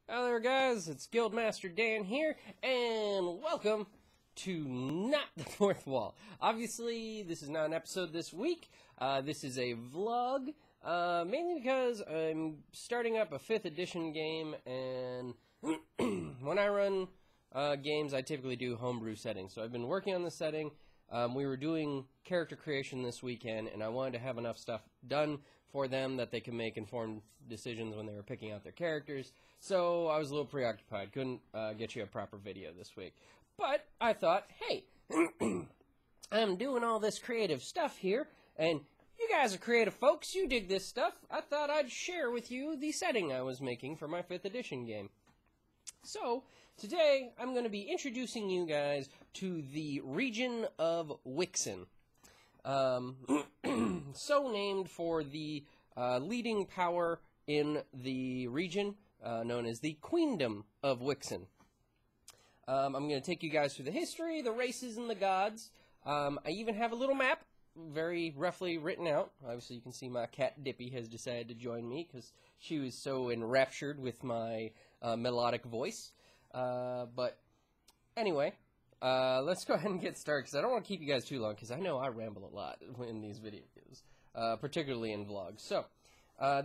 Hello there guys, it's Guildmaster Dan here, and welcome to Not the Fourth Wall. Obviously, this is not an episode this week, this is a vlog, mainly because I'm starting up a 5th edition game, and when I run games, I typically do homebrew settings. So I've been working on the setting. We were doing character creation this weekend, and I wanted to have enough stuff done for them that they can make informed decisions when they were picking out their characters. So I was a little preoccupied, couldn't get you a proper video this week. But I thought, hey, I'm doing all this creative stuff here, and you guys are creative folks, you dig this stuff. I thought I'd share with you the setting I was making for my 5th edition game. So, today I'm going to be introducing you guys to the region of Wixen. So named for the leading power in the region, known as the Queendom of Wixen. I'm going to take you guys through the history, the races, and the gods. I even have a little map, very roughly written out. Obviously, you can see my cat Dippy has decided to join me because she was so enraptured with my melodic voice. But anyway, let's go ahead and get started because I don't want to keep you guys too long because I know I ramble a lot in these videos, particularly in vlogs. So,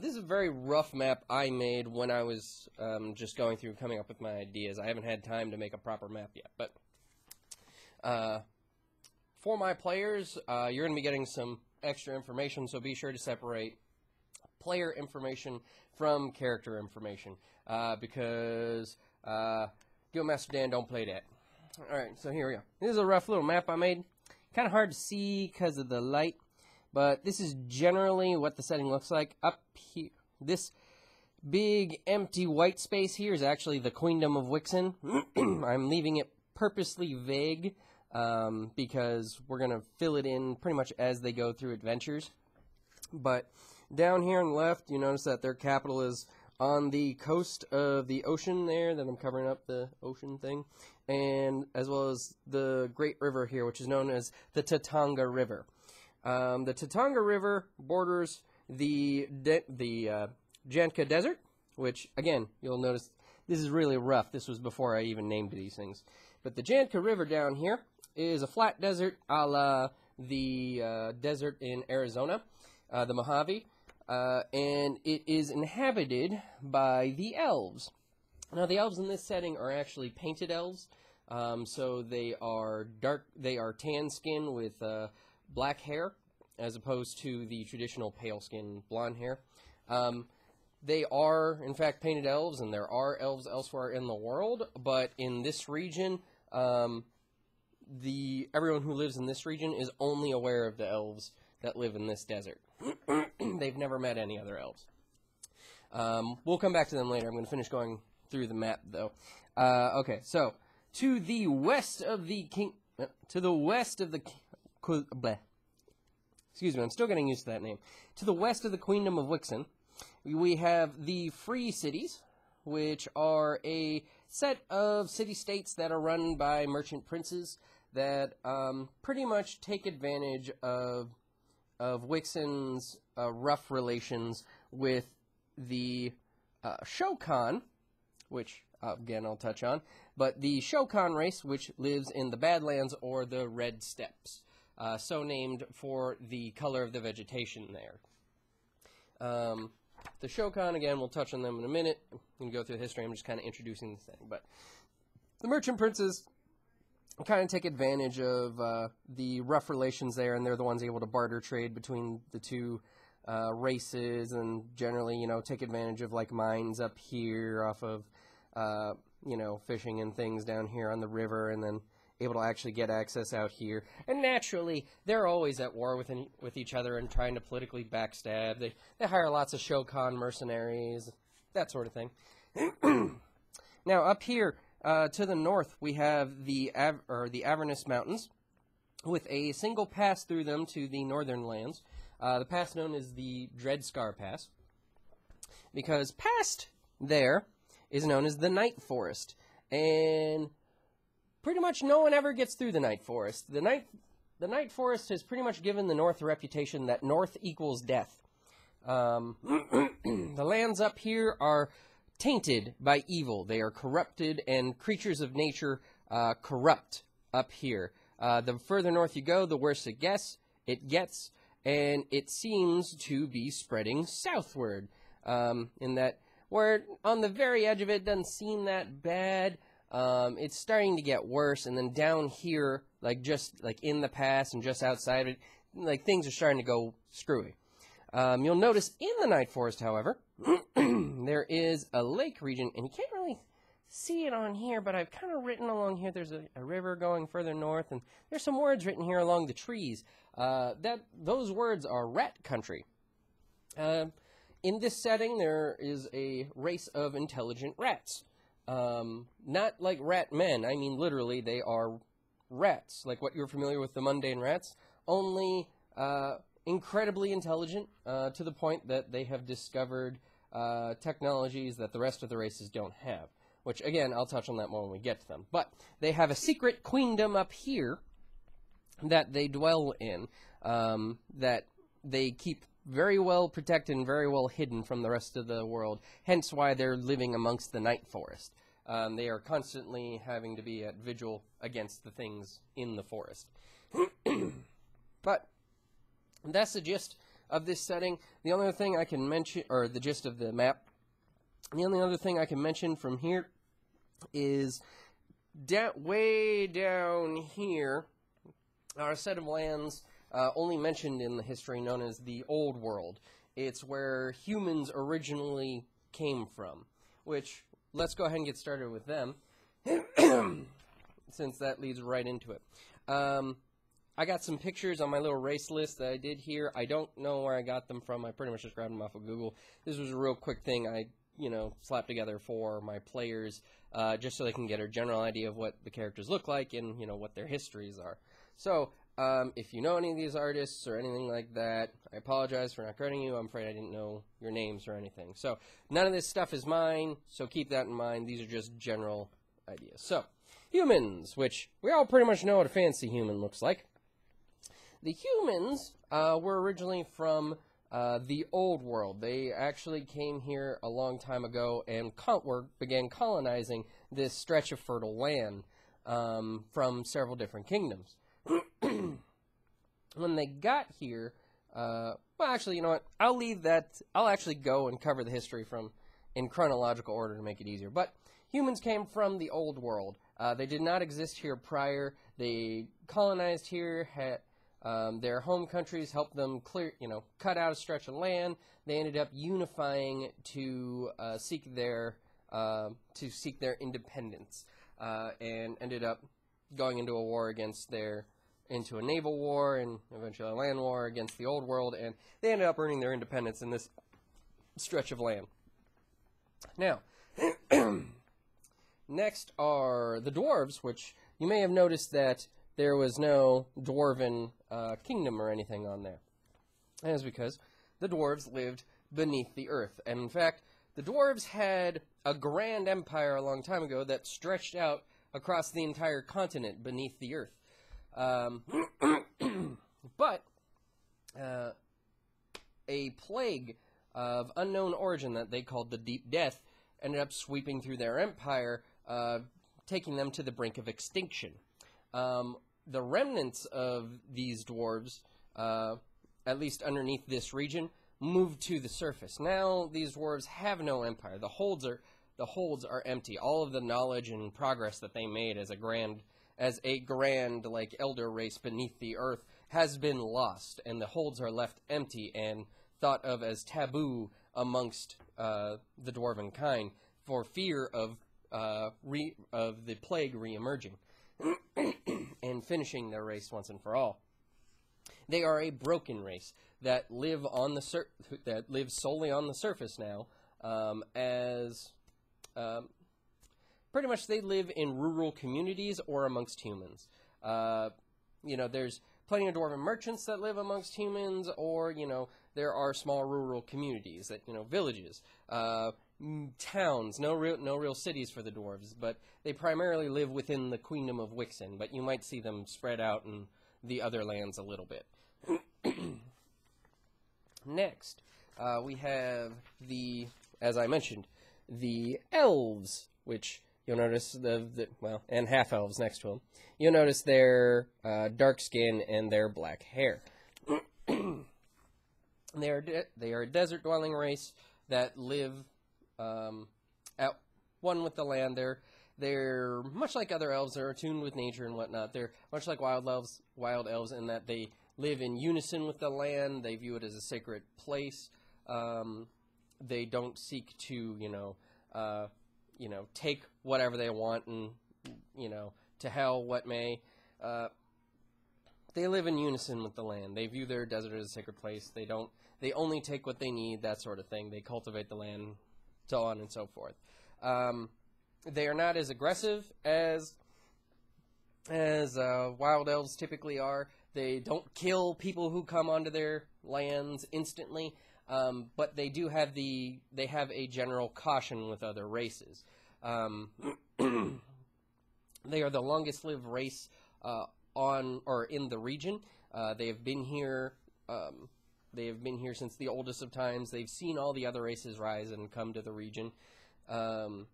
this is a very rough map I made when I was just going through coming up with my ideas. I haven't had time to make a proper map yet, but for my players, you're going to be getting some extra information, so be sure to separate player information from character information, because Guildmaster Dan don't play that. Alright, so here we go. This is a rough little map I made. Kind of hard to see because of the light, but this is generally what the setting looks like. Up here, this big empty white space here is actually the Queendom of Wixen. I'm leaving it purposely vague because we're going to fill it in pretty much as they go through adventures. But down here on the left, you notice that their capital is on the coast of the ocean there, that I'm covering up the ocean thing, and as well as the great river here, which is known as the Tatanga River. The Tatanga River borders the Janka Desert, which, again, you'll notice this is really rough. This was before I even named these things. But the Janka River down here is a flat desert a la the desert in Arizona, the Mojave. And it is inhabited by the elves. Now, the elves in this setting are actually painted elves, so they are tan skin with black hair, as opposed to the traditional pale skin blonde hair. They are, in fact, painted elves, and there are elves elsewhere in the world, but in this region, everyone who lives in this region is only aware of the elves that live in this desert. They've never met any other elves. We'll come back to them later. I'm going to finish going through the map, though. Okay, so to the west of the excuse me, I'm still getting used to that name. To the west of the Queendom of Wixen, we have the Free Cities, which are a set of city-states that are run by merchant princes that pretty much take advantage of Wixen's rough relations with the Shokan, which, again, I'll touch on, but the Shokan race, which lives in the Badlands or the Red Steppes, so named for the color of the vegetation there. The Shokan, again, we'll touch on them in a minute. We can go through the history. I'm just kind of introducing the thing. But the merchant princes kind of take advantage of the rough relations there, and they're the ones able to barter trade between the two races, and generally, you know, take advantage of, like, mines up here off of, you know, fishing and things down here on the river, and then able to actually get access out here. And naturally, they're always at war with each other and trying to politically backstab. They hire lots of Shokan mercenaries, that sort of thing. Now, up here, to the north, we have the Avernus Mountains, with a single pass through them to the northern lands. The pass known as the Dreadscar Pass, because past there is known as the Night Forest, and pretty much no one ever gets through the Night Forest. The Night Forest has pretty much given the North a reputation that North equals death. The lands up here are tainted by evil. They are corrupted, and creatures of nature corrupt up here. The further north you go, the worse it gets, and it seems to be spreading southward. In that we're on the very edge of it, doesn't seem that bad. It's starting to get worse, and then down here, like just like in the pass and just outside of it, like things are starting to go screwy. You'll notice in the Night Forest, however, there is a lake region, and you can't really see it on here, but I've kind of written along here. There's a river going further north, and there's some words written here along the trees. Those words are rat country. In this setting, there is a race of intelligent rats. Not like rat men. I mean, literally, they are rats, like what you're familiar with the mundane rats, only incredibly intelligent to the point that they have discovered technologies that the rest of the races don't have, which, again, I'll touch on that more when we get to them. But they have a secret queendom up here that they dwell in, that they keep very well protected and very well hidden from the rest of the world, hence why they're living amongst the Night Forest. They are constantly having to be at vigil against the things in the forest. But that's the gist of this setting. The only other thing I can mention, or the gist of the map, the only other thing I can mention from here is way down here are a set of lands only mentioned in the history known as the Old World. It's where humans originally came from, which, let's go ahead and get started with them, since that leads right into it. I got some pictures on my little race list that I did here. I don't know where I got them from. I pretty much just grabbed them off of Google. This was a real quick thing I, slapped together for my players, just so they can get a general idea of what the characters look like and, what their histories are. So, if you know any of these artists or anything like that, I apologize for not crediting you. I'm afraid I didn't know your names or anything. So, none of this stuff is mine, so keep that in mind. These are just general ideas. So, humans, which we all pretty much know what a fancy human looks like. The humans were originally from the Old World. They actually came here a long time ago and began colonizing this stretch of fertile land from several different kingdoms. When they got here, well, actually, you know what? I'll leave that. I'll actually go and cover the history in chronological order to make it easier. But humans came from the Old World. They did not exist here prior. They colonized here, their home countries helped them cut out a stretch of land. They ended up unifying to seek their independence, and ended up going into a war into a naval war and eventually a land war against the Old World, and they ended up earning their independence in this stretch of land. Now, next are the dwarves, which you may have noticed that there was no dwarven kingdom or anything on there. And it's because the dwarves lived beneath the earth. And in fact, the dwarves had a grand empire a long time ago that stretched out across the entire continent beneath the earth. But a plague of unknown origin that they called the Deep Death ended up sweeping through their empire, taking them to the brink of extinction. The remnants of these dwarves, at least underneath this region, moved to the surface. Now these dwarves have no empire. The holds are empty. All of the knowledge and progress that they made as a grand like elder race beneath the earth has been lost, and the holds are left empty and thought of as taboo amongst the dwarven kind for fear of the plague re-emerging and finishing their race once and for all. They are a broken race that live solely on the surface now, pretty much they live in rural communities or amongst humans. There's plenty of dwarven merchants that live amongst humans, or, there are small rural communities, that villages, towns, no real cities for the dwarves, but they primarily live within the Queendom of Wixen, but you might see them spread out in the other lands a little bit. Next, we have as I mentioned, the elves, which you'll notice and half elves next to them. You'll notice their dark skin and their black hair. They are a desert dwelling race that live at one with the land. They're much like other elves. They're attuned with nature and whatnot. They're much like wild elves in that they live in unison with the land. They view it as a sacred place. They don't seek to, take whatever they want and, to hell what may. They live in unison with the land. They view their desert as a sacred place. They only take what they need, that sort of thing. They cultivate the land, so on and so forth. They are not as aggressive as wild elves typically are. They don't kill people who come onto their lands instantly, but they do have a general caution with other races. They are the longest-lived race in the region. They have been here. They have been here since the oldest of times. They've seen all the other races rise and come to the region, and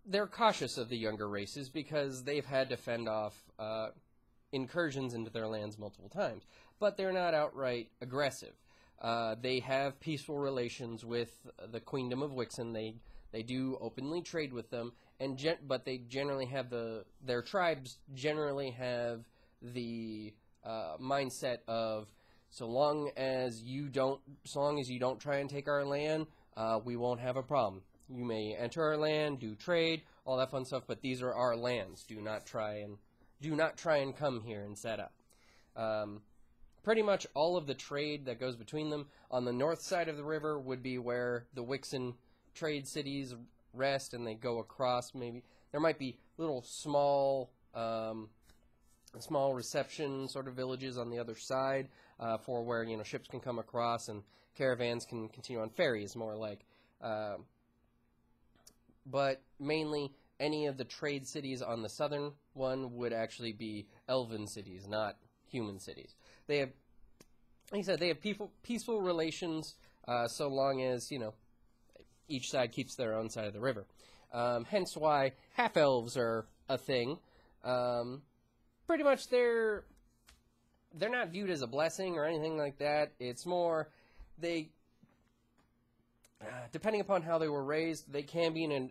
they're cautious of the younger races because they've had to fend off incursions into their lands multiple times. But they're not outright aggressive. They have peaceful relations with the Queendom of Wixen. They do openly trade with them, but they generally have their tribes generally have the mindset of so long as you don't try and take our land, we won't have a problem. You may enter our land, do trade, all that fun stuff, but these are our lands. Do not try and come here and set up. Pretty much all of the trade that goes between them on the north side of the river would be where the Wixen trade cities rest, and they go across. Maybe there might be little small reception sort of villages on the other side for where ships can come across and caravans can continue on ferries, more like. But mainly, any of the trade cities on the southern one would actually be elven cities, not human cities. They have, like I said, they have peaceful relations so long as each side keeps their own side of the river. Hence why half elves are a thing. Pretty much they're not viewed as a blessing or anything like that. It's more depending upon how they were raised, they can be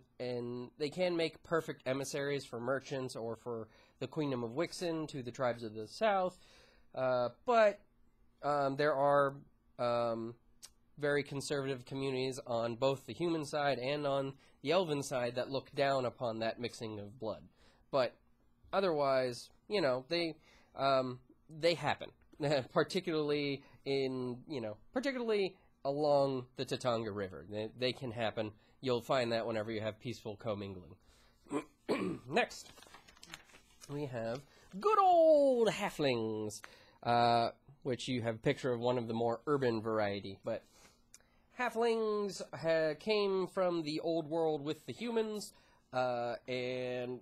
they can make perfect emissaries for merchants or for the Queendom of Wixen to the tribes of the south. But there are very conservative communities on both the human side and on the elven side that look down upon that mixing of blood. But otherwise, they happen, particularly along the Tatanga River. They can happen. You'll find that whenever you have peaceful commingling. Next, we have good old halflings, which you have a picture of one of the more urban variety. But halflings came from the old world with the humans, and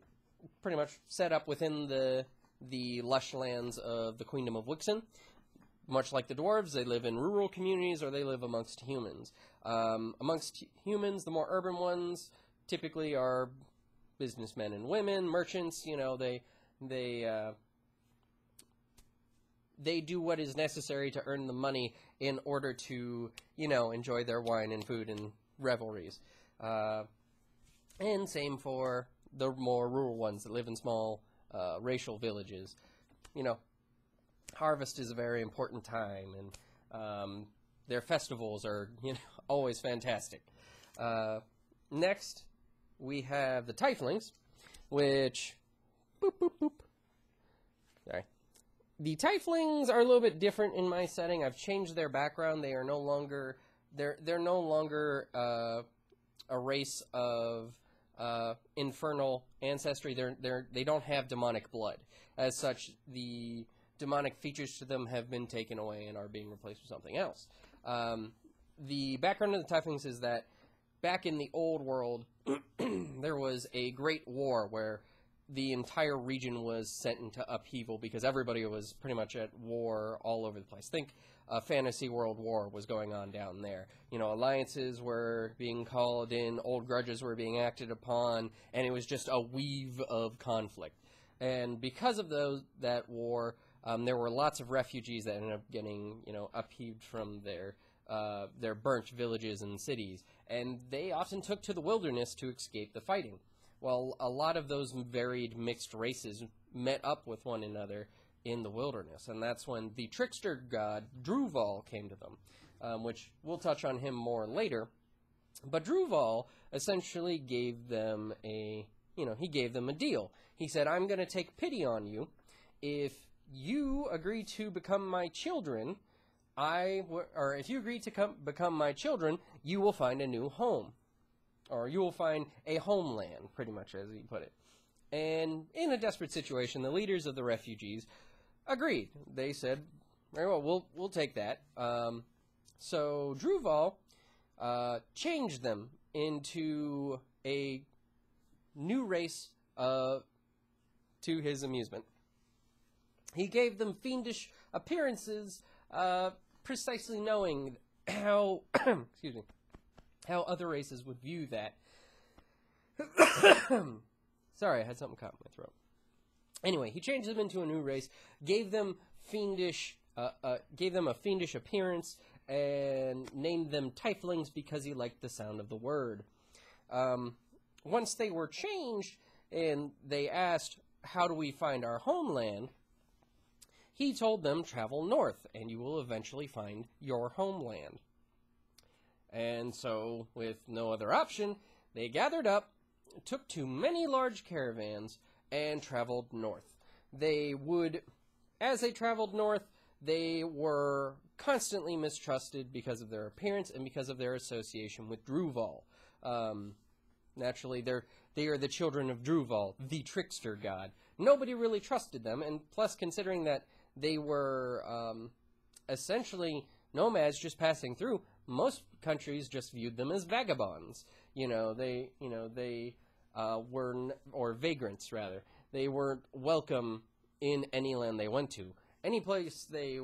pretty much set up within the lush lands of the Queendom of Wixen. Much like the dwarves, they live in rural communities or they live amongst humans. Amongst humans, the more urban ones typically are businessmen and women, merchants. They do what is necessary to earn the money in order to, enjoy their wine and food and revelries. And same for the more rural ones that live in small racial villages. Harvest is a very important time, and their festivals are, always fantastic. Next, we have the Tieflings, which... Boop, boop, boop. Sorry. The Tieflings are a little bit different in my setting. I've changed their background. They are no longer... They're no longer a race of infernal ancestry. They don't have demonic blood. As such, the demonic features to them have been taken away and are being replaced with something else. The background of the Tieflings is that back in the old world, there was a great war where the entire region was sent into upheaval because everybody was pretty much at war all over the place. Think a fantasy world war was going on down there. You know, alliances were being called in, old grudges were being acted upon, and it was just a weave of conflict. And because of that war, there were lots of refugees that ended up getting, you know, upheaved from their burnt villages and cities, and they often took to the wilderness to escape the fighting. Well, a lot of those varied mixed races met up with one another in the wilderness, and that's when the trickster god Druval came to them, which we'll touch on him more later. But Druval essentially gave them a deal. He said, "I'm going to take pity on you. If you agree to become my children, if you agree to become my children, you will find a new home, or you will find a homeland," pretty much as he put it. And in a desperate situation, the leaders of the refugees agreed. They said, "Very well, we'll take that." So Druval changed them into a new race to his amusement. He gave them fiendish appearances, precisely knowing how excuse me, how other races would view that. Sorry, I had something caught in my throat. Anyway, he changed them into a new race, gave them a fiendish appearance, and named them Tieflings because he liked the sound of the word. Once they were changed, and they asked, "How do we find our homeland?" he told them, "Travel north, and you will eventually find your homeland." And so, with no other option, they gathered up, took to many large caravans, and traveled north. As they traveled north, they were constantly mistrusted because of their appearance and because of their association with Druval. Naturally, they are the children of Druval, the trickster god. Nobody really trusted them, and plus, considering that they were essentially nomads just passing through, most countries just viewed them as vagabonds. Or vagrants, rather. They weren't welcome in any land they went to. Any place they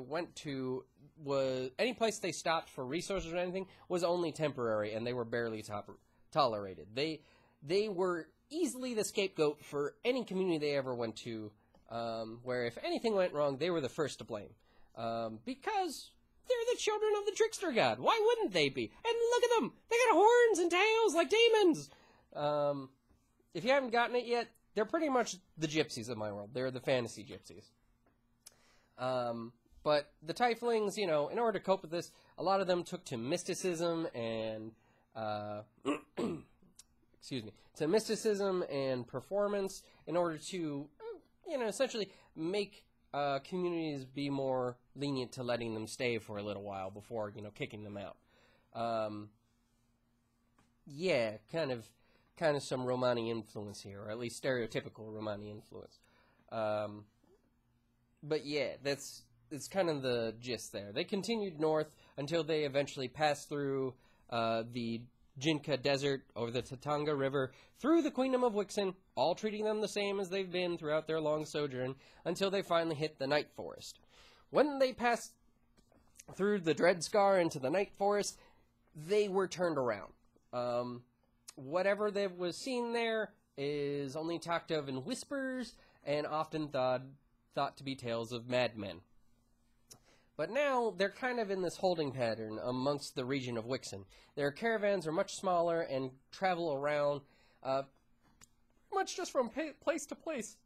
stopped for resources or anything was only temporary, and they were barely tolerated. They were easily the scapegoat for any community they ever went to, where if anything went wrong, they were the first to blame. Because they're the children of the trickster god. Why wouldn't they be? And look at them! They got horns and tails like demons! If you haven't gotten it yet, they're pretty much the gypsies of my world. They're the fantasy gypsies. But the Tieflings, in order to cope with this, a lot of them took to mysticism and, to mysticism and performance in order to, essentially make communities be more lenient to letting them stay for a little while before, kicking them out. Yeah, kind of some Romani influence here, or at least stereotypical Romani influence. But yeah, it's kind of the gist there. They continued north until they eventually passed through the Jinka Desert, over the Tatanga River, through the Kingdom of Wixen, all treating them the same as they've been throughout their long sojourn, until they finally hit the Night Forest. When they passed through the Dreadscar into the Night Forest, they were turned around. Whatever that was seen there is only talked of in whispers, and often thought to be tales of madmen. But now, they're kind of in this holding pattern amongst the region of Wixen. Their caravans are much smaller and travel around, much just from place to place,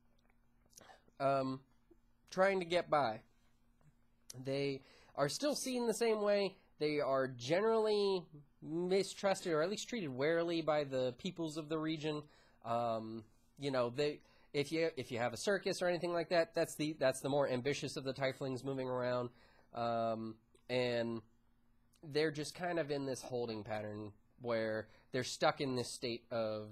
trying to get by. They are still seen the same way. They are generally mistrusted, or at least treated warily by the peoples of the region. If you have a circus or anything like that, that's the more ambitious of the Tieflings moving around. And they're just kind of in this holding pattern where they're stuck in this state of,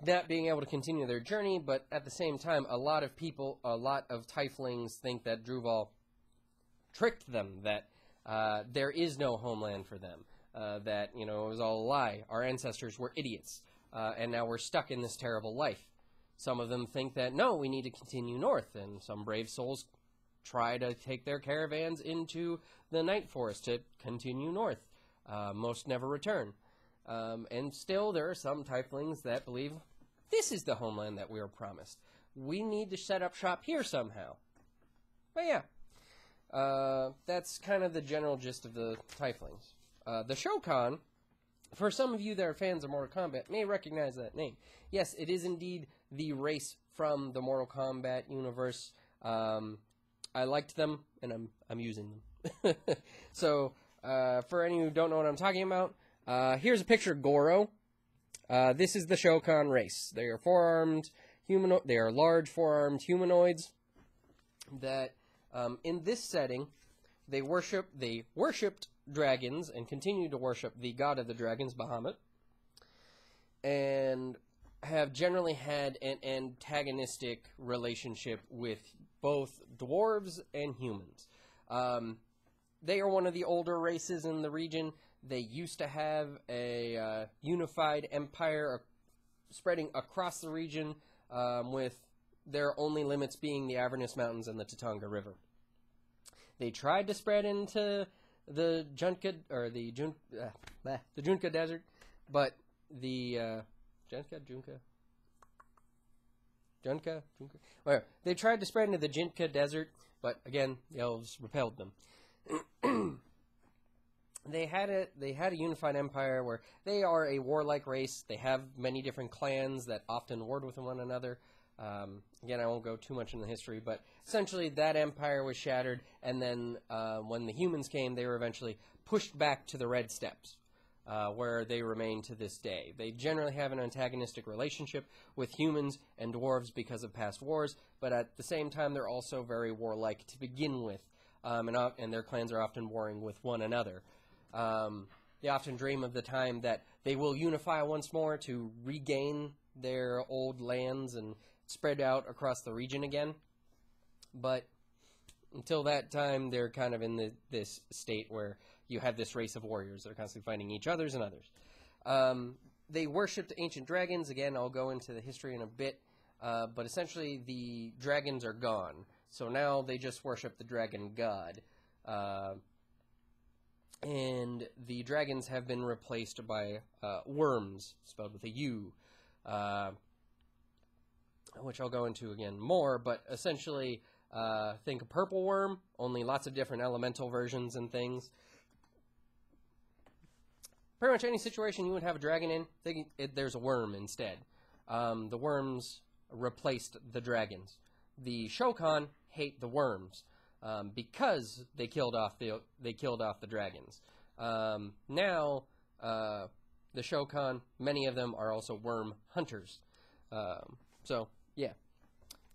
not being able to continue their journey, but at the same time, a lot of Tieflings think that Druval tricked them, that there is no homeland for them, that, it was all a lie. Our ancestors were idiots, and now we're stuck in this terrible life. Some of them think that, no, we need to continue north, and some brave souls try to take their caravans into the Night Forest to continue north. Most never return. And still, there are some Tieflings that believe this is the homeland that we were promised. We need to set up shop here somehow. But yeah, that's kind of the general gist of the Tieflings. The Shokan, for some of you that are fans of Mortal Kombat, may recognize that name. Yes, it is indeed the race from the Mortal Kombat universe. I liked them, and I'm using them. So, for any who don't know what I'm talking about, here's a picture of Goro. This is the Shokan race. They are four-armed humanoid. They are large four-armed humanoids that, in this setting, they worshipped dragons and continue to worship the god of the dragons, Bahamut, and have generally had an antagonistic relationship with both dwarves and humans. They are one of the older races in the region. They used to have a unified empire spreading across the region, with their only limits being the Avernus Mountains and the Tatanga River. They tried to spread into the Junka Desert, but the Whatever. They tried to spread into the Jinka Desert, but again, the elves repelled them. They had a unified empire where they are a warlike race. They have many different clans that often warred with one another. Again, I won't go too much into the history, but essentially that empire was shattered, and then when the humans came, they were eventually pushed back to the Red Steppes, where they remain to this day. They generally have an antagonistic relationship with humans and dwarves because of past wars, but at the same time, they're also very warlike to begin with, and their clans are often warring with one another. They often dream of the time that they will unify once more to regain their old lands and spread out across the region again. But until that time, they're kind of in this state where you have this race of warriors that are constantly fighting each others and others. They worshipped ancient dragons. Again, I'll go into the history in a bit. But essentially, the dragons are gone. So now they just worship the dragon god. And the dragons have been replaced by worms, spelled with a U, which I'll go into again more, but essentially think a purple worm, only lots of different elemental versions and things. Pretty much any situation you would have a dragon in, there's a worm instead. The worms replaced the dragons. The Shokan hate the worms. Because they killed off the dragons. Now, the Shokan, many of them are also worm hunters. So, yeah.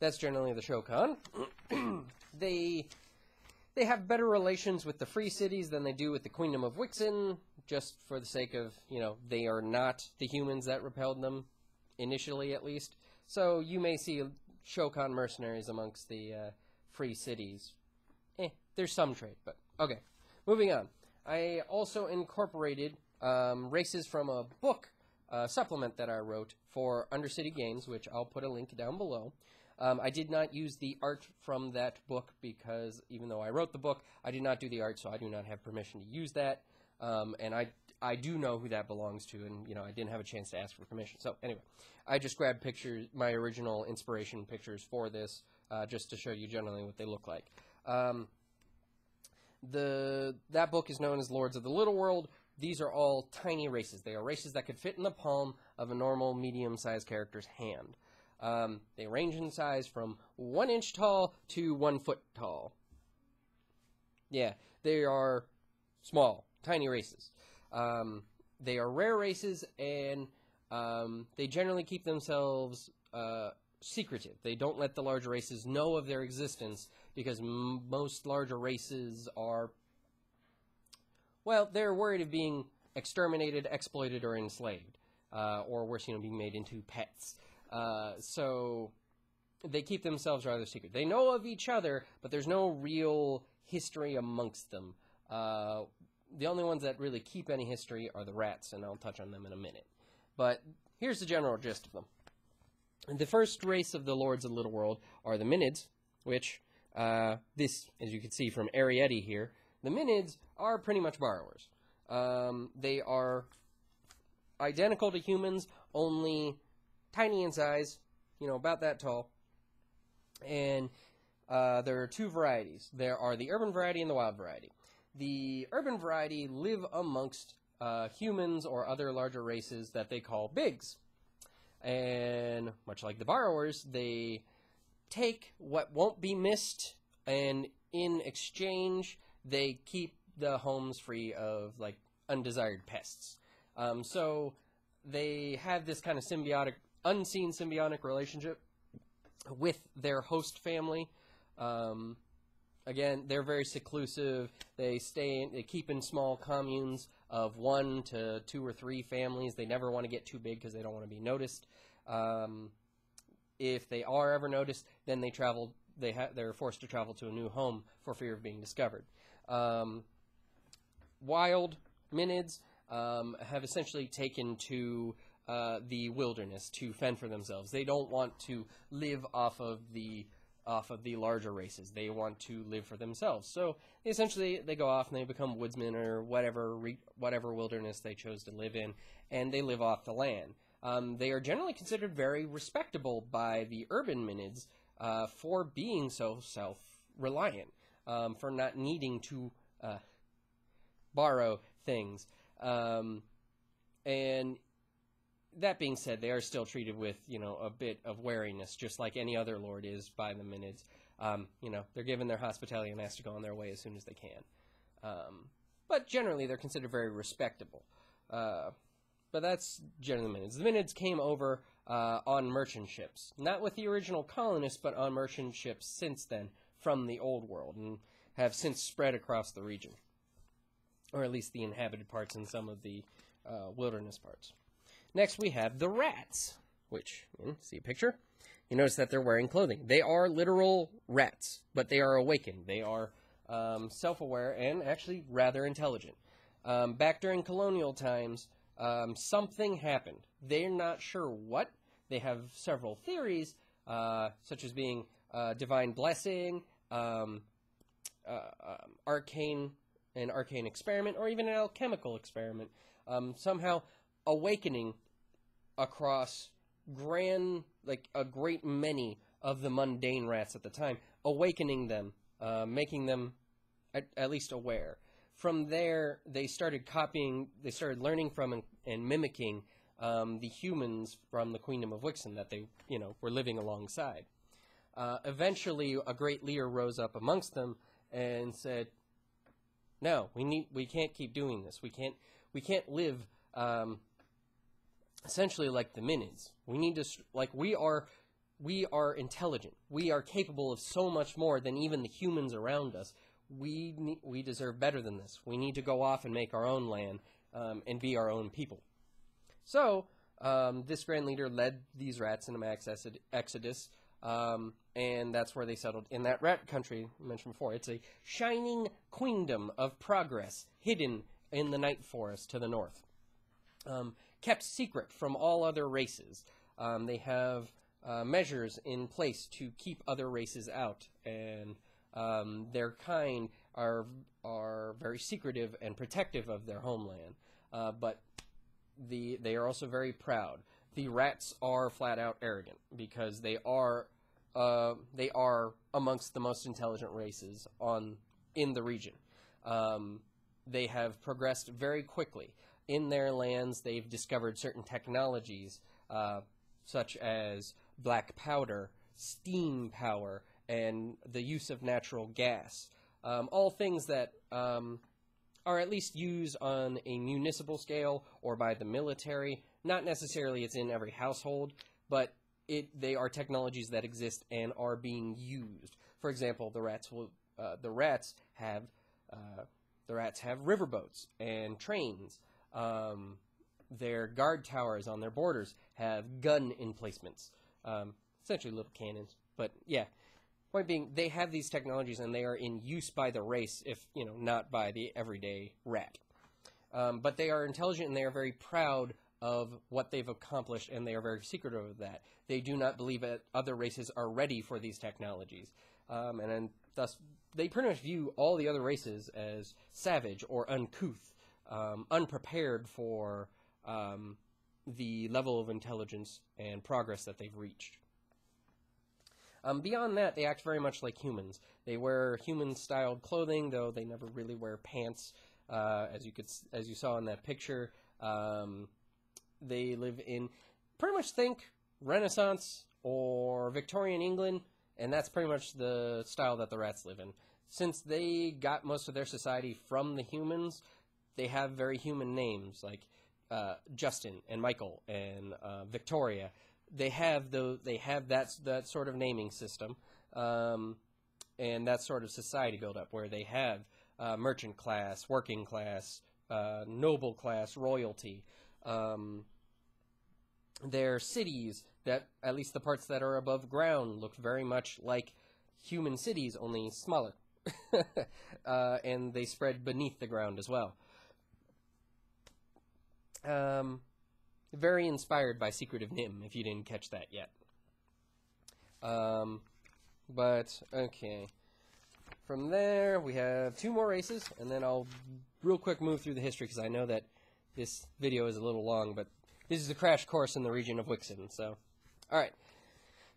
That's generally the Shokan. They have better relations with the free cities than they do with the Kingdom of Wixen, just for the sake of, they are not the humans that repelled them, initially at least. So you may see Shokan mercenaries amongst the free cities. There's some trade, but okay. Moving on. I also incorporated races from a book supplement that I wrote for Undercity Games, which I'll put a link down below. I did not use the art from that book because even though I wrote the book, I did not do the art, so I do not have permission to use that. And I do know who that belongs to, and I didn't have a chance to ask for permission. So anyway, I just grabbed pictures, my original inspiration pictures for this, just to show you generally what they look like. That book is known as Lords of the Little World. These are all tiny races. They are races that could fit in the palm of a normal medium-sized character's hand. They range in size from 1 inch tall to 1 foot tall. Yeah, they are small, tiny races. They are rare races, and they generally keep themselves secretive. They don't let the larger races know of their existence because most larger races are, well, they're worried of being exterminated, exploited, or enslaved, or worse, being made into pets. So they keep themselves rather secret. They know of each other, but there's no real history amongst them. The only ones that really keep any history are the rats, and I'll touch on them in a minute. But here's the general gist of them. The first race of the Lords of the Little World are the Minids, which This, as you can see from Arietti here, the Minids are pretty much borrowers. They are identical to humans, only tiny in size, about that tall. And there are two varieties. There are the urban variety and the wild variety. The urban variety live amongst humans or other larger races that they call bigs. And much like the borrowers, they take what won't be missed, and in exchange, they keep the homes free of, like, undesired pests. So they have this kind of symbiotic, unseen symbiotic relationship with their host family. Again, they're very seclusive. They keep in small communes of 1 to 2 or 3 families. They never want to get too big because they don't want to be noticed. If they are ever noticed, then they're forced to travel to a new home for fear of being discovered. Wild Minids have essentially taken to the wilderness to fend for themselves. They don't want to live off of the larger races. They want to live for themselves. So essentially, they go off and they become woodsmen or whatever wilderness they chose to live in, and they live off the land. They are generally considered very respectable by the urban Minids for being so self-reliant, for not needing to borrow things. And that being said, they are still treated with, a bit of wariness, just like any other lord is by the Minids. They're given their hospitality and asked to go on their way as soon as they can. But generally, they're considered very respectable. But that's generally the Minids. The Minids came over on merchant ships, not with the original colonists, but on merchant ships since then from the Old World, and have since spread across the region, or at least the inhabited parts and some of the wilderness parts. Next, we have the rats, which, see a picture? You notice that they're wearing clothing. They are literal rats, but they are awakened. They are self-aware and actually rather intelligent. Back during colonial times, something happened. They're not sure what. They have several theories, such as being divine blessing, an arcane experiment, or even an alchemical experiment. Somehow awakening across a great many of the mundane rats at the time, awakening them, making them at least aware. From there, they started learning from and mimicking the humans from the Queendom of Wixen that they, were living alongside. Eventually, a great leader rose up amongst them and said, "No, we can't keep doing this. We can't live essentially like the Minids. We need to, we are intelligent. We are capable of so much more than even the humans around us. We deserve better than this. We need to go off and make our own land and be our own people." So this grand leader led these rats in a mass exodus, and that's where they settled in that rat country I mentioned before. It's a shining queendom of progress hidden in the night forest to the north, kept secret from all other races. They have measures in place to keep other races out, and their kind are very secretive and protective of their homeland, but they are also very proud. The rats are flat out arrogant because they are amongst the most intelligent races in the region. They have progressed very quickly. In their lands, they've discovered certain technologies, such as black powder, steam power, and the use of natural gas. All things that are at least used on a municipal scale or by the military. Not necessarily it's in every household, but they are technologies that exist and are being used. For example, the rats have riverboats and trains. Their guard towers on their borders have gun emplacements, essentially little cannons. But yeah, point being, they have these technologies and they are in use by the race, if not by the everyday rat. But they are intelligent and they are very proud of what they've accomplished, and they are very secretive of that. They do not believe that other races are ready for these technologies. And then thus they pretty much view all the other races as savage or uncouth, unprepared for the level of intelligence and progress that they've reached. Beyond that, they act very much like humans. They wear human-styled clothing, though they never really wear pants, as you saw in that picture. They live in, pretty much think Renaissance or Victorian England, and that's pretty much the style that the rats live in. Since they got most of their society from the humans, they have very human names, like Justin and Michael and Victoria. They have that sort of naming system, and that sort of society build up where they have merchant class, working class, noble class, royalty. Their cities, that at least the parts that are above ground, look very much like human cities, only smaller, and they spread beneath the ground as well. Very inspired by Secret of Nim, if you didn't catch that yet. But, okay. From there, we have 2 more races, and then I'll real quick move through the history, because I know that this video is a little long, but this is a crash course in the region of Wixen, so. Alright.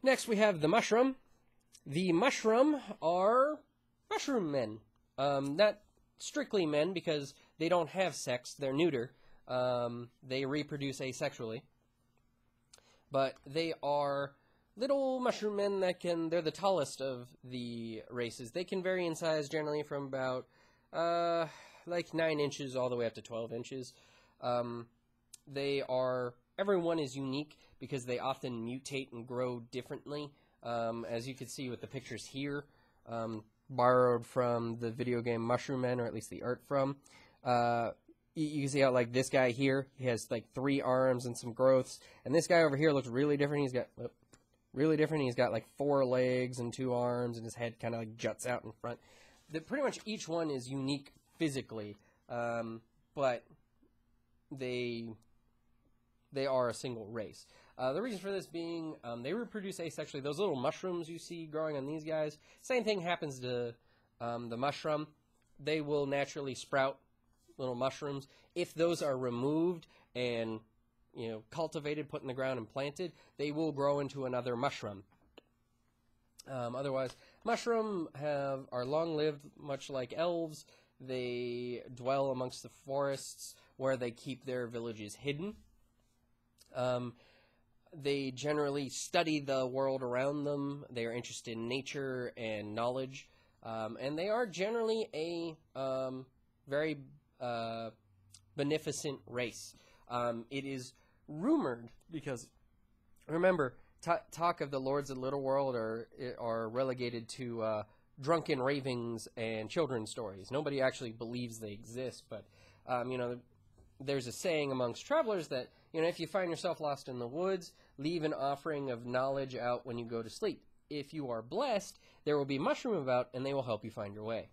Next, we have the Mushroom. The Mushroom are mushroom men. Not strictly men, because they don't have sex, they're neuter. They reproduce asexually, but they are little mushroom men they're the tallest of the races. They can vary in size generally from about, like 9 inches all the way up to 12 inches. Everyone is unique because they often mutate and grow differently, as you can see with the pictures here, borrowed from the video game Mushroom Men, or at least the art from. You can see how, like, this guy here, he has, like, 3 arms and some growths. And this guy over here looks really different. He's got, like, 4 legs and 2 arms, and his head kind of, like, juts out in front. Pretty much each one is unique physically, but they are a single race. The reason for this being, they reproduce asexually. Those little mushrooms you see growing on these guys, same thing happens to the mushroom. They will naturally sprout little mushrooms. If those are removed and, cultivated, put in the ground and planted, they will grow into another mushroom. Otherwise, mushroom are long-lived, much like elves. They dwell amongst the forests where they keep their villages hidden. They generally study the world around them. They are interested in nature and knowledge. And they are generally a very beneficent race. It is rumored, because, remember, talk of the lords of the little world are relegated to drunken ravings and children's stories. Nobody actually believes they exist, but, there's a saying amongst travelers that, if you find yourself lost in the woods, leave an offering of knowledge out when you go to sleep. If you are blessed, there will be mushroom about, and they will help you find your way.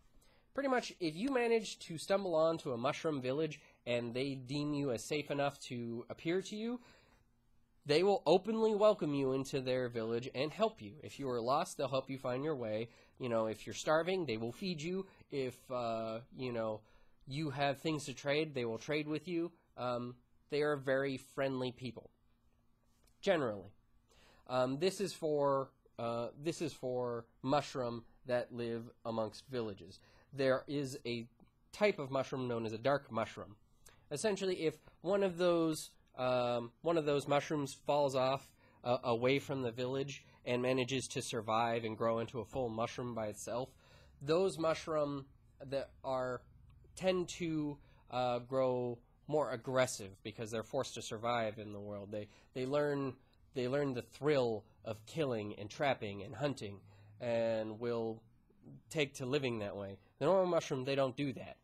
Pretty much, if you manage to stumble onto a mushroom village and they deem you as safe enough to appear to you, they will openly welcome you into their village and help you. If you are lost, they'll help you find your way. If you're starving, they will feed you. If, you have things to trade, they will trade with you. They are very friendly people, generally. This is for mushroom that live amongst villages. There is a type of mushroom known as a dark mushroom. Essentially, if one of those mushrooms falls off away from the village and manages to survive and grow into a full mushroom by itself, those mushroom tend to grow more aggressive because they're forced to survive in the world. They learn the thrill of killing and trapping and hunting, and will take to living that way. The normal mushroom, they don't do that.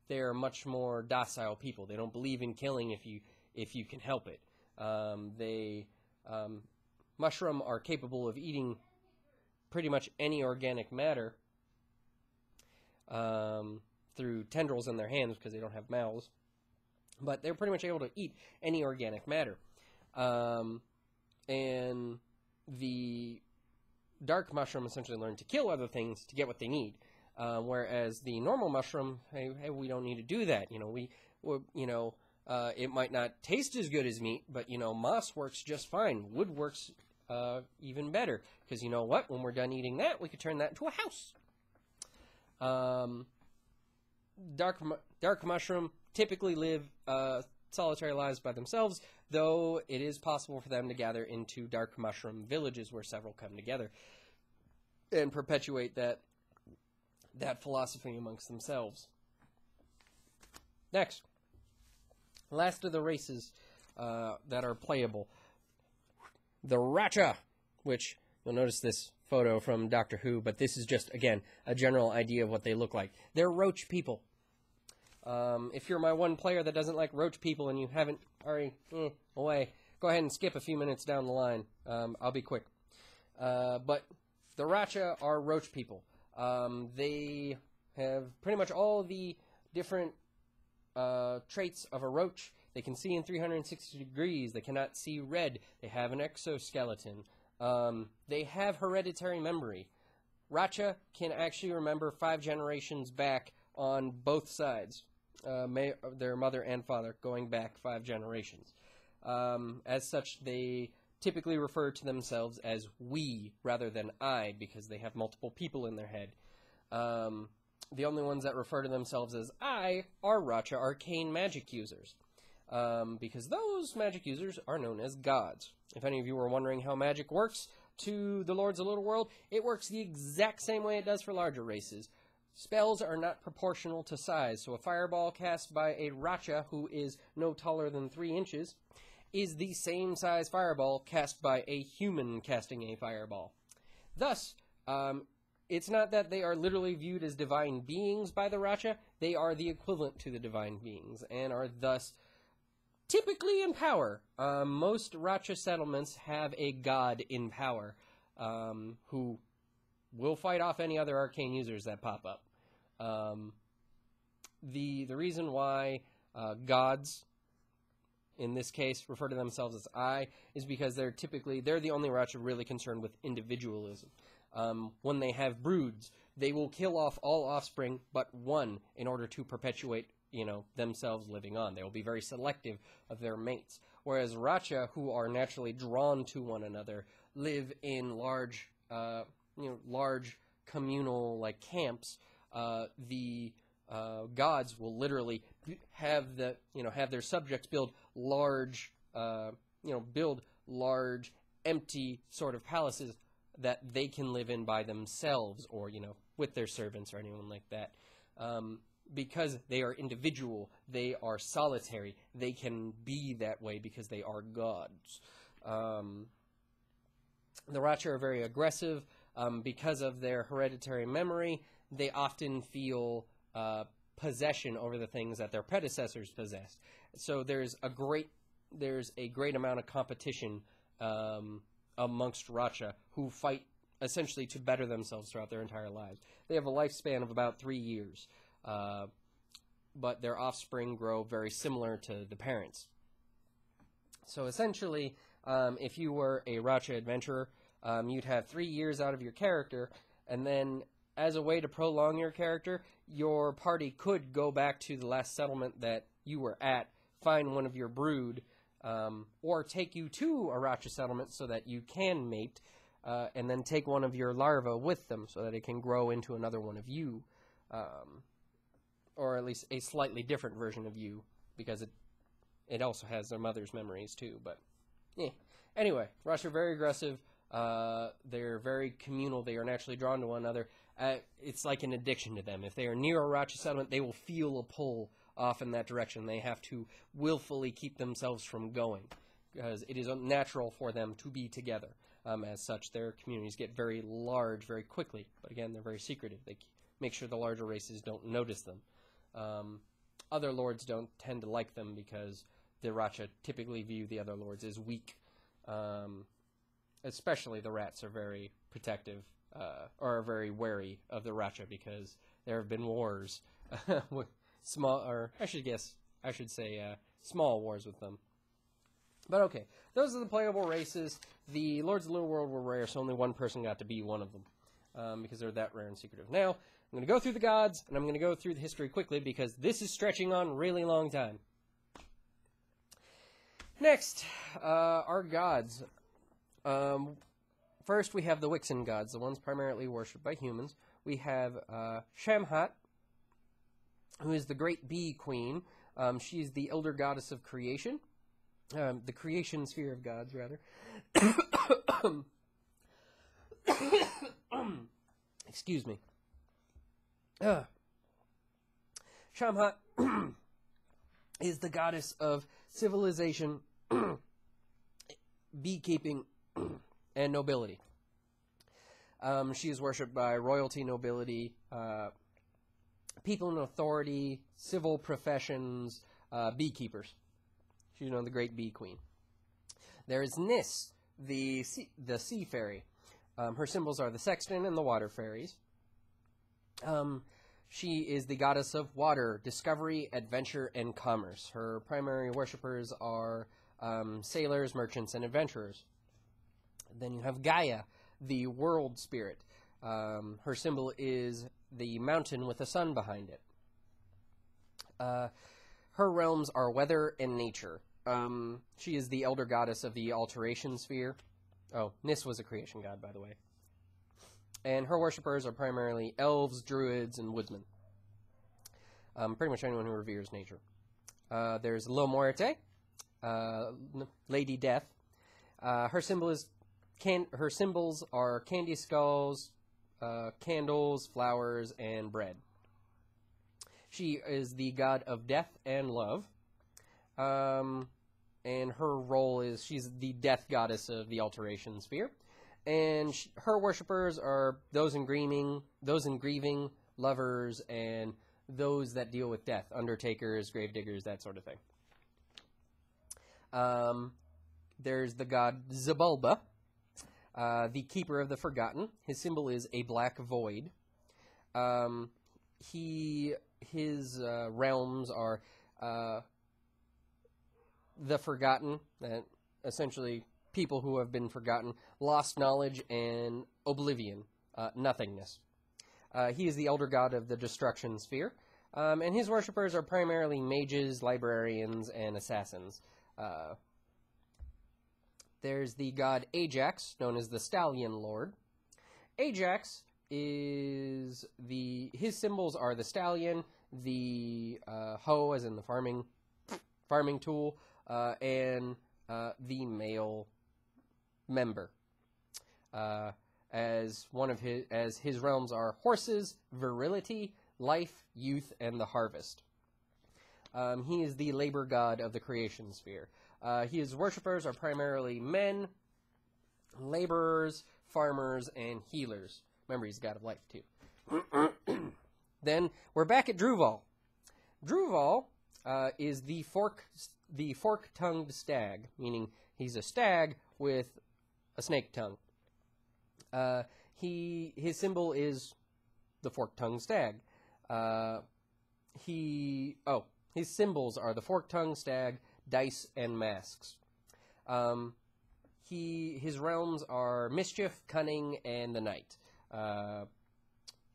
They are much more docile people. They don't believe in killing if you can help it. Mushroom are capable of eating pretty much any organic matter through tendrils in their hands because they don't have mouths. But they're pretty much able to eat any organic matter. And dark mushroom essentially learn to kill other things to get what they need. Whereas the normal mushroom, hey, we don't need to do that. It might not taste as good as meat, but, moss works just fine. Wood works even better. Because you know what? When we're done eating that, we could turn that into a house. Dark mushroom typically live solitary lives by themselves, though it is possible for them to gather into dark mushroom villages where several come together and perpetuate that philosophy amongst themselves. Next, last of the races that are playable, the Racha, which you'll notice this photo from Doctor Who, but this is just, again, a general idea of what they look like. They're roach people. If you're my one player that doesn't like roach people and you haven't already away, go ahead and skip a few minutes down the line. I'll be quick. But the Racha are roach people. They have pretty much all the different traits of a roach. They can see in 360 degrees. They cannot see red. They have an exoskeleton. They have hereditary memory. Racha can actually remember 5 generations back on both sides. Their mother and father, going back 5 generations. As such, they typically refer to themselves as we rather than I, because they have multiple people in their head. The only ones that refer to themselves as I are Racha arcane magic users, because those magic users are known as gods. If any of you were wondering how magic works to the Lords of Little World, it works the exact same way it does for larger races. Spells are not proportional to size, so a fireball cast by a Racha who is no taller than 3 inches is the same size fireball cast by a human casting a fireball. Thus, it's not that they are literally viewed as divine beings by the Racha, they are the equivalent to the divine beings, and are thus typically in power. Most Racha settlements have a god in power, who will fight off any other arcane users that pop up. The reason why gods, in this case, refer to themselves as I, is because they're the only Racha really concerned with individualism. When they have broods, they will kill off all offspring but one in order to perpetuate, themselves living on. They will be very selective of their mates. Whereas Racha, who are naturally drawn to one another, live in large communal camps. The gods will literally have their subjects build large empty sort of palaces that they can live in by themselves, or with their servants or anyone like that. Because they are individual, they are solitary. They can be that way because they are gods. The Racha are very aggressive. Because of their hereditary memory, they often feel possession over the things that their predecessors possessed. So there's a great amount of competition amongst Racha, who fight essentially to better themselves throughout their entire lives. They have a lifespan of about 3 years, but their offspring grow very similar to the parents. So essentially, if you were a Racha adventurer, you'd have 3 years out of your character, and then as a way to prolong your character, your party could go back to the last settlement that you were at, find one of your brood, or take you to a Racha settlement so that you can mate, and then take one of your larvae with them so that it can grow into another one of you, or at least a slightly different version of you, because it also has their mother's memories too. But anyway, Racha are very aggressive. They're very communal. They are naturally drawn to one another. It's like an addiction to them. If they are near a Racha settlement, they will feel a pull off in that direction. They have to willfully keep themselves from going, because it is unnatural for them to be together. As such, their communities get very large very quickly. But again, they're very secretive. They make sure the larger races don't notice them. Other lords don't tend to like them because the Racha typically view the other lords as weak. Especially the rats are very protective, or are very wary of the Racha, because there have been wars, small wars with them. But okay, those are the playable races. The Lords of the Little World were rare, so only one person got to be one of them, because they're that rare and secretive. Now, I'm going to go through the gods, and I'm going to go through the history quickly, because this is stretching on a really long time. Next, our gods. First, we have the Wixen gods, the ones primarily worshipped by humans. We have Shamhat, who is the great bee queen. She is the elder goddess of creation. The creation sphere of gods, rather. Excuse me. Shamhat is the goddess of civilization, beekeeping, and nobility. She is worshipped by royalty, nobility, people in authority, civil professions, beekeepers. She's known the great bee queen. There is Nis, the sea fairy. Her symbols are the sexton and the water fairies. She is the goddess of water, discovery, adventure, and commerce. Her primary worshippers are sailors, merchants, and adventurers. Then you have Gaia, the world spirit. Her symbol is the mountain with the sun behind it. Her realms are weather and nature. She is the elder goddess of the alteration sphere. Oh, Nis was a creation god, by the way. And her worshippers are primarily elves, druids, and woodmen. Pretty much anyone who reveres nature. There's La Muerte, Lady Death. Her symbols are candy skulls, candles, flowers, and bread. She is the god of death and love. And her role is she's the death goddess of the alteration sphere. And her worshippers are those in grieving, lovers, and those that deal with death, undertakers, gravediggers, that sort of thing. There's the god Zabulba, the keeper of the forgotten. His symbol is a black void. His realms are the forgotten, essentially people who have been forgotten, lost knowledge, and oblivion, nothingness. He is the elder god of the destruction sphere, and his worshippers are primarily mages, librarians, and assassins. There's the god Ajax, known as the Stallion Lord. Ajax is his symbols are the stallion, the hoe, as in the farming tool, and the male member. As his realms are horses, virility, life, youth, and the harvest. He is the labor god of the creation sphere. His worshippers are primarily men, laborers, farmers, and healers. Remember, he's the god of life, too. Then, we're back at Druval. Druval is the fork-tongued stag, meaning he's a stag with a snake tongue. His symbol is the fork-tongued stag. His symbols are the fork-tongued stag, dice, and masks. His realms are mischief, cunning, and the night.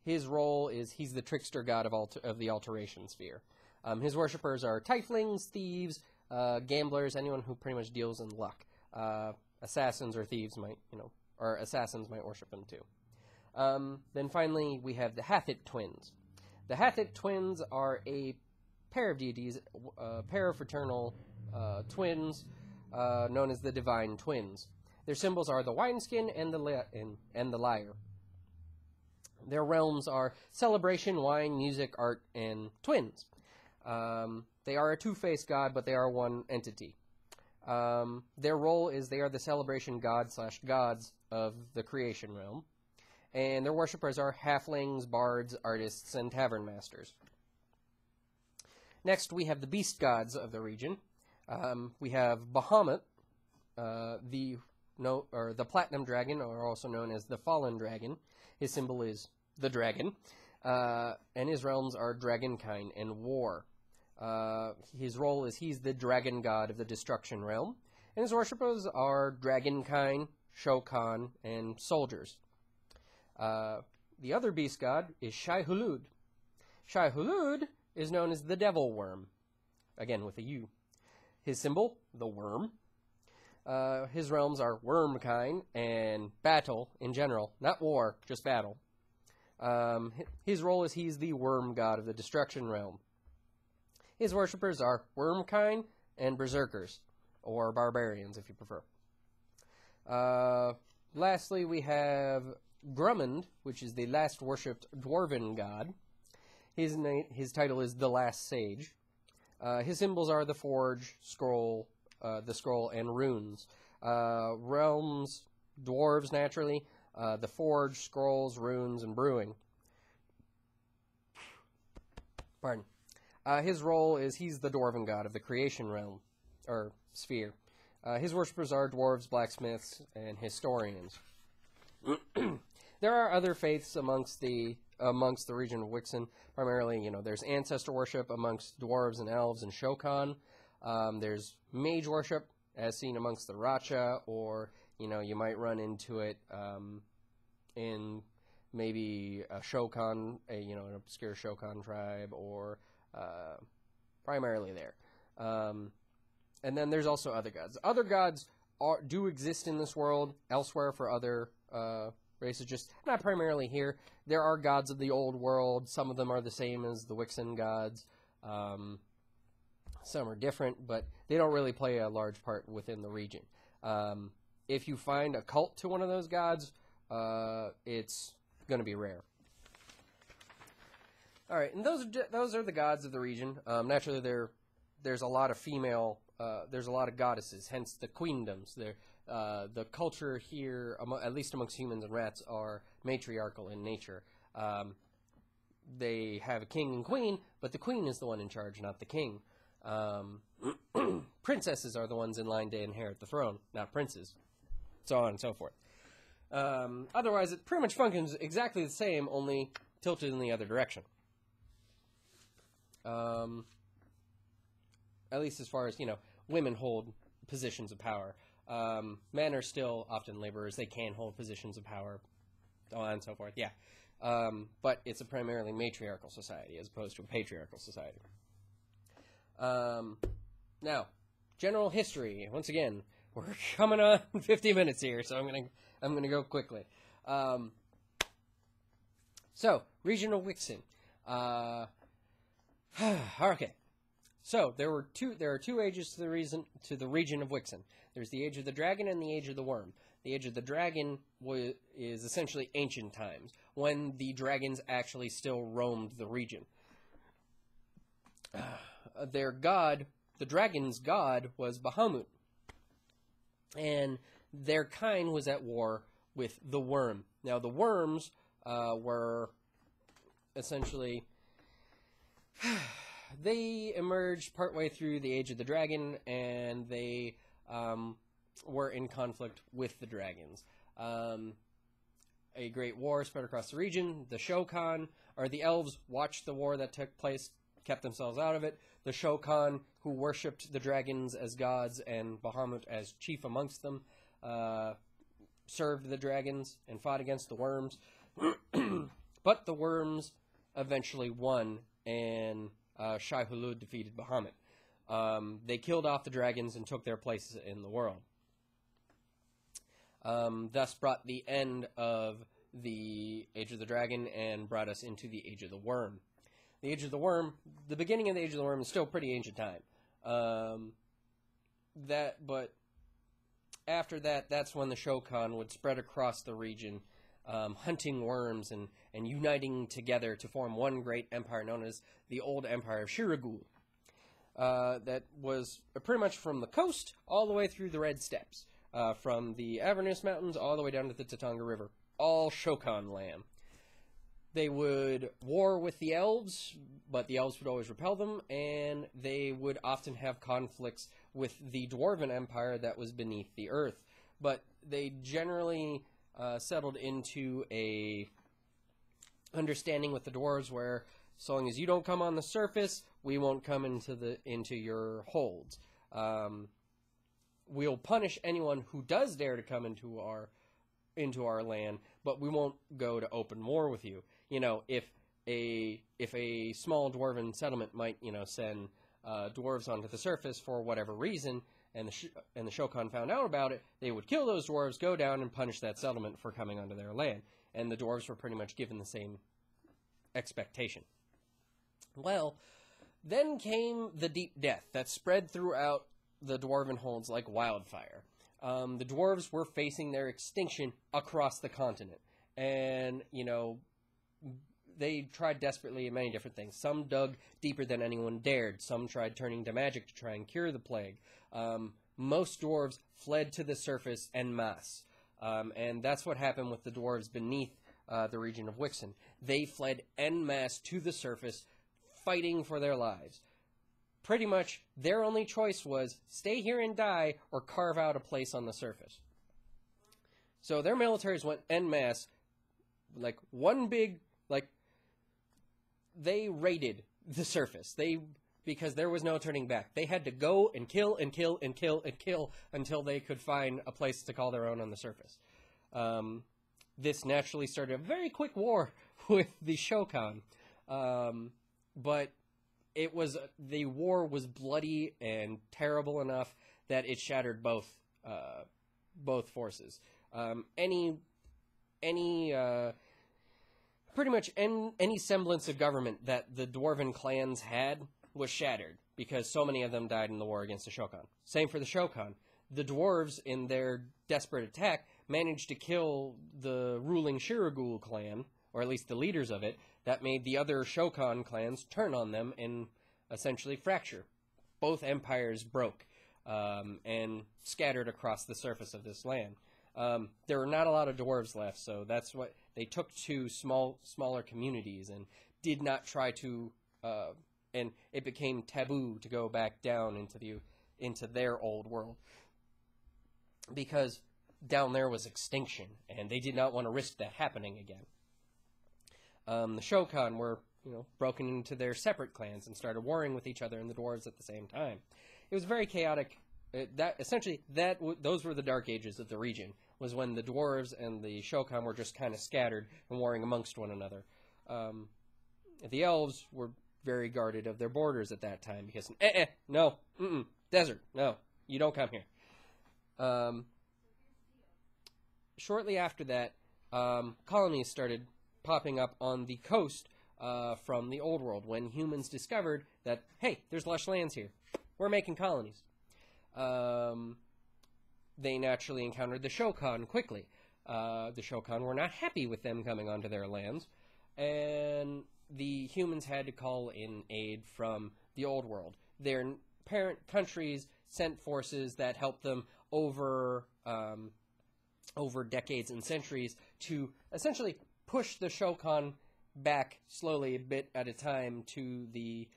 His role is he's the trickster god of the alteration sphere. His worshippers are tieflings, thieves, gamblers, anyone who pretty much deals in luck. Assassins or thieves or assassins might worship him too. Then finally, we have the Hathit twins. The Hathit twins are a pair of deities, a pair of fraternal twins, known as the Divine Twins. Their symbols are the wineskin and the lyre. Their realms are celebration, wine, music, art, and twins. They are a two-faced god, but they are one entity. Their role is they are the celebration god/gods of the creation realm. And their worshippers are halflings, bards, artists, and tavern masters. Next, we have the beast gods of the region. We have Bahamut, the platinum dragon, or also known as the fallen dragon. His symbol is the dragon. And his realms are dragonkind and war. His role is he's the dragon god of the destruction realm. And his worshippers are dragonkind, shokan, and soldiers. The other beast god is Shai-Hulud. Shai-Hulud is known as the devil worm, again with a U. His symbol, the worm. His realms are wormkind and battle in general, not war, just battle. His role is he's the worm god of the destruction realm. His worshippers are wormkind and berserkers, or barbarians if you prefer. Lastly, we have Grummond, which is the last worshipped dwarven god. His title is the Last Sage. His symbols are the forge, scroll, and runes. Realms, dwarves naturally, the forge, scrolls, runes, and brewing. Pardon. His role is he's the dwarven god of the creation realm, or sphere. His worshippers are dwarves, blacksmiths, and historians. There are other faiths amongst the region of Wixen. Primarily, there's ancestor worship amongst dwarves and elves and shokan. There's mage worship, as seen amongst the Racha, or you might run into it in maybe a shokan, an obscure shokan tribe, or primarily there. And then there's also other gods. Other gods do exist in this world elsewhere for other races, just not primarily here. There are gods of the old world. Some of them are the same as the Wixen gods. Some are different, but they don't really play a large part within the region. If you find a cult to one of those gods, it's going to be rare. All right, and those are the gods of the region. Naturally, there's a lot of female. There's a lot of goddesses, hence the queendoms. The culture here, at least amongst humans and rats, are matriarchal in nature. They have a king and queen, but the queen is the one in charge, not the king. Princesses are the ones in line to inherit the throne, not princes. So on and so forth. Otherwise, it pretty much functions exactly the same, only tilted in the other direction. At least as far as, women hold positions of power. Men are still often laborers. They can hold positions of power, so on and so forth, yeah. But it's a primarily matriarchal society as opposed to a patriarchal society. Now, general history. Once again, we're coming on 50 minutes here, so I'm gonna go quickly. So, region of Wixen. Okay. So there are two ages to the region of Wixen. There's the Age of the Dragon and the Age of the Worm. The Age of the Dragon is essentially ancient times, when the dragons actually still roamed the region. Their god, the dragon's god, was Bahamut. And their kind was at war with the worm. Now, the worms were essentially... They emerged partway through the Age of the Dragon, and they were in conflict with the dragons. A great war spread across the region. The Shokan, or the elves, watched the war that took place, kept themselves out of it. The Shokan, who worshipped the dragons as gods and Bahamut as chief amongst them, served the dragons and fought against the worms. But the worms eventually won, and Shai-Hulud defeated Bahamut. They killed off the dragons and took their places in the world. Thus brought the end of the Age of the Dragon and brought us into the Age of the Worm. The Age of the Worm, the beginning of the Age of the Worm is still pretty ancient time. But after that, that's when the Shokan would spread across the region, hunting worms and uniting together to form one great empire known as the Old Empire of Shiragul. That was pretty much from the coast all the way through the Red Steppes, from the Avernus Mountains all the way down to the Tatanga River, all Shokan land. They would war with the elves, but the elves would always repel them, and they would often have conflicts with the Dwarven Empire that was beneath the earth. But they generally settled into a understanding with the dwarves where, so long as you don't come on the surface, we won't come into your holds. we'll punish anyone who does dare to come into our land, but we won't go to open war with you. You know, if a small dwarven settlement might, you know, send dwarves onto the surface for whatever reason, and the Shokan found out about it, they would kill those dwarves, go down and punish that settlement for coming onto their land. And the dwarves were pretty much given the same expectation. Well, then came the Deep Death that spread throughout the dwarven holds like wildfire. The dwarves were facing their extinction across the continent. And, you know, they tried desperately at many different things. Some dug deeper than anyone dared. Some tried turning to magic to try and cure the plague. Most dwarves fled to the surface en masse. And that's what happened with the dwarves beneath the region of Wixen. They fled en masse to the surface, fighting for their lives. Pretty much, their only choice was stay here and die, or carve out a place on the surface. So their militaries went en masse, like one big, like, they raided the surface. Because there was no turning back. They had to go and kill and kill and kill and kill until they could find a place to call their own on the surface. This naturally started a very quick war with the Shokan. But the war was bloody and terrible enough that it shattered both forces. Pretty much any semblance of government that the dwarven clans had was shattered because so many of them died in the war against the Shokan. Same for the Shokan. The dwarves, in their desperate attack, managed to kill the ruling Shirogul clan, or at least the leaders of it. That made the other Shokan clans turn on them and essentially fracture. Both empires broke and scattered across the surface of this land. There were not a lot of dwarves left, so that's what they took to smaller communities and did not try to. And it became taboo to go back down into their old world because down there was extinction, and they did not want to risk that happening again. The Shokan were, you know, broken into their separate clans and started warring with each other and the dwarves at the same time. It was very chaotic. Those were the dark ages of the region. Was when the dwarves and the Shokan were just kind of scattered and warring amongst one another. The elves were very guarded of their borders at that time because no, desert, no, you don't come here. Shortly after that, colonies started popping up on the coast from the old world when humans discovered that, hey, there's lush lands here. We're making colonies. They naturally encountered the Shokan quickly. The Shokan were not happy with them coming onto their lands, and the humans had to call in aid from the old world. Their parent countries sent forces that helped them over decades and centuries to essentially push the Shokan back slowly, a bit at a time, to the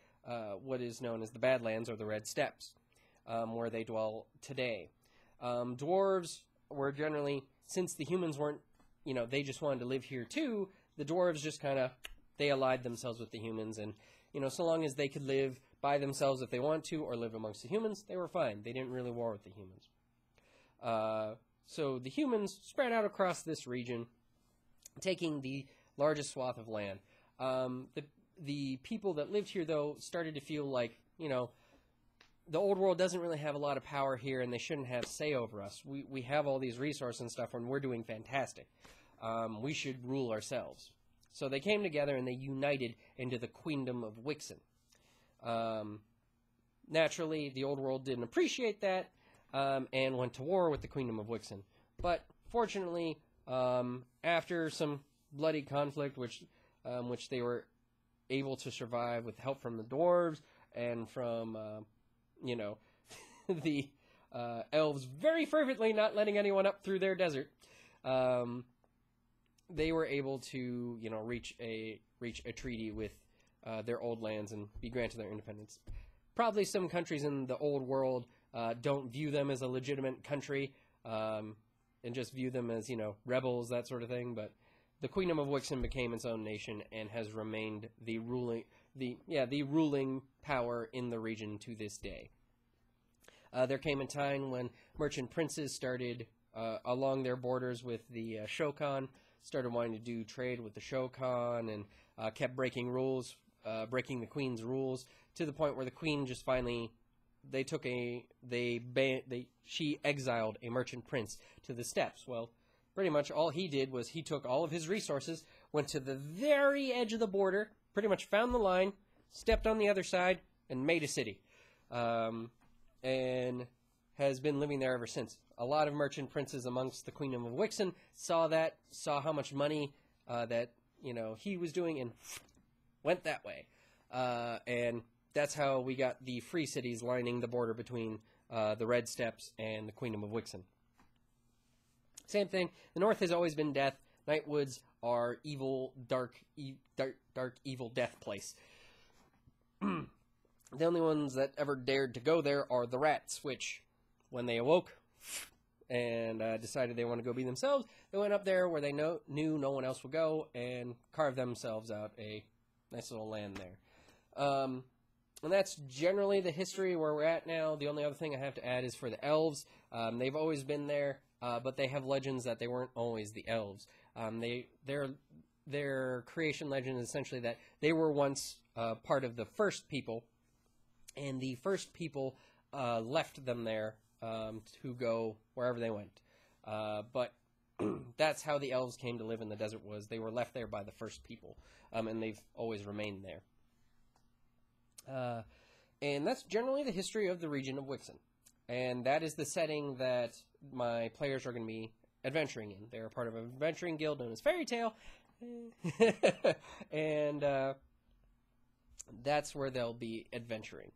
what is known as the Badlands or the Red Steppes, where they dwell today. Dwarves were generally, since the humans weren't, you know, they just wanted to live here too, the dwarves just kind of, they allied themselves with the humans, and, you know, so long as they could live by themselves if they want to, or live amongst the humans, they were fine. They didn't really war with the humans. So the humans spread out across this region, taking the largest swath of land. The people that lived here, though, started to feel like, you know, the old world doesn't really have a lot of power here, and they shouldn't have say over us. We have all these resources and stuff, and we're doing fantastic. We should rule ourselves. So they came together, and they united into the Queendom of Wixen. Naturally, the old world didn't appreciate that, and went to war with the Queendom of Wixen. But fortunately, after some bloody conflict, which they were able to survive with help from the dwarves and from, you know, the elves very fervently not letting anyone up through their desert, they were able to, you know, reach a treaty with their old lands and be granted their independence. Probably some countries in the old world don't view them as a legitimate country and just view them as, you know, rebels, that sort of thing. But the Queendom of Wixen became its own nation and has remained the ruling power in the region to this day. There came a time when merchant princes started along their borders with the Shokan, started wanting to do trade with the Shokan, and kept breaking rules, breaking the queen's rules, to the point where the queen just finally, she exiled a merchant prince to the steppes. Well, pretty much all he did was he took all of his resources, went to the very edge of the border, pretty much found the line, stepped on the other side, and made a city. And has been living there ever since. A lot of merchant princes amongst the Kingdom of Wixen saw that, saw how much money that he was doing, and went that way. And that's how we got the free cities lining the border between the Red Steppes and the Kingdom of Wixen. Same thing. The North has always been death. Nightwoods are evil, dark, evil death place. The only ones that ever dared to go there are the rats, which, when they awoke and decided they want to go be themselves, they went up there where they knew no one else would go and carved themselves out a nice little land there. And that's generally the history where we're at now. The only other thing I have to add is for the elves. They've always been there, but they have legends that they weren't always the elves. Their creation legend is essentially that they were once part of the first people, and the first people left them there to go wherever they went. But that's how the elves came to live in the desert, was they were left there by the first people, and they've always remained there. And that's generally the history of the region of Wixen. And that is the setting that my players are going to be adventuring in. They're part of an adventuring guild known as Fairy Tale. And that's where they'll be adventuring.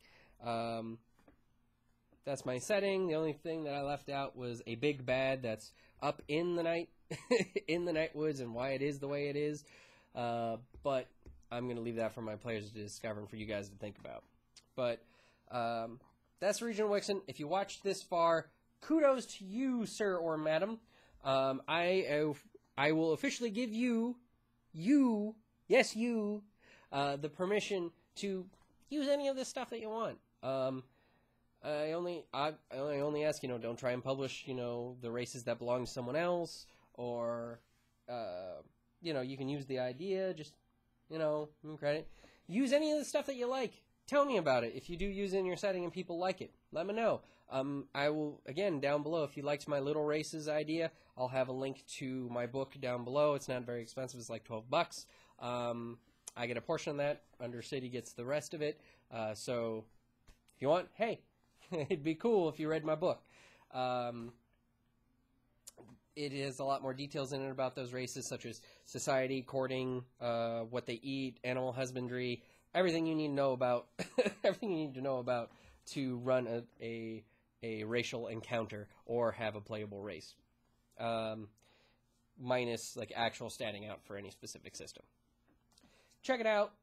That's my setting. The only thing that I left out was a big bad that's up in the night, in the night woods, and why it is the way it is. But I'm going to leave that for my players to discover and for you guys to think about. But that's Region of Wixen. If you watched this far, kudos to you, sir or madam. I will officially give you, yes, you, the permission to use any of this stuff that you want. I only ask, don't try and publish, the races that belong to someone else, or, you can use the idea, just, credit. Use any of the stuff that you like. Tell me about it. If you do use it in your setting and people like it, let me know. I will, again, down below, if you liked my little races idea, I'll have a link to my book down below. It's not very expensive. It's like $12. I get a portion of that. Undercity gets the rest of it. So if you want, hey, it'd be cool if you read my book. It has a lot more details in it about those races, such as society, courting, what they eat, animal husbandry, everything you need to know about. Everything you need to know about to run a racial encounter or have a playable race, minus like actual standing out for any specific system. Check it out.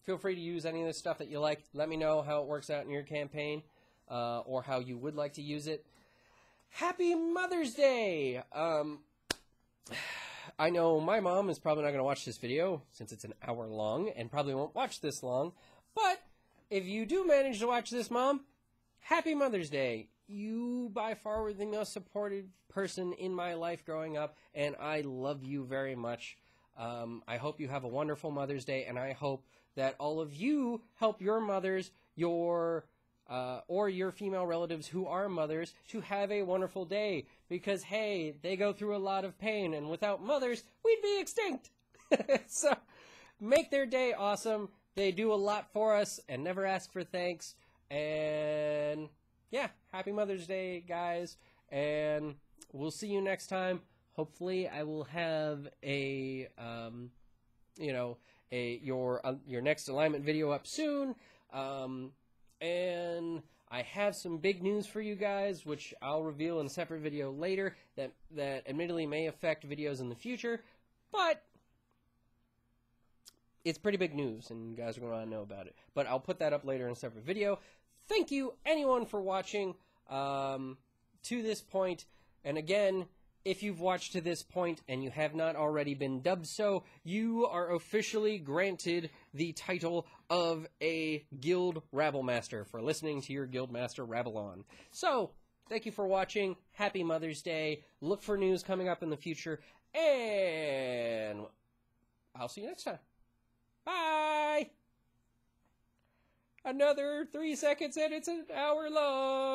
Feel free to use any of the stuff that you like. Let me know how it works out in your campaign, or how you would like to use it. Happy Mother's Day! I know my mom is probably not going to watch this video, since it's an hour long, and probably won't watch this long, but if you do manage to watch this, Mom, Happy Mother's Day! You, by far, were the most supported person in my life growing up, and I love you very much. I hope you have a wonderful Mother's Day, and I hope that all of you help your mothers, or your female relatives who are mothers, to have a wonderful day. Because, hey, they go through a lot of pain, and without mothers, we'd be extinct. So, make their day awesome. They do a lot for us and never ask for thanks. And, yeah, happy Mother's Day, guys. And we'll see you next time. Hopefully, I will have your next alignment video up soon. And I have some big news for you guys, which I'll reveal in a separate video later, that admittedly may affect videos in the future, but it's pretty big news, and you guys are going to want to know about it. But I'll put that up later in a separate video. Thank you, anyone, for watching to this point. And again, if you've watched to this point and you have not already been dubbed so, you are officially granted the title of a Guild Rabblemaster for listening to your Guildmaster rabble on. So, thank you for watching. Happy Mother's Day. Look for news coming up in the future. And I'll see you next time. Bye! Another 3 seconds and it's an hour long.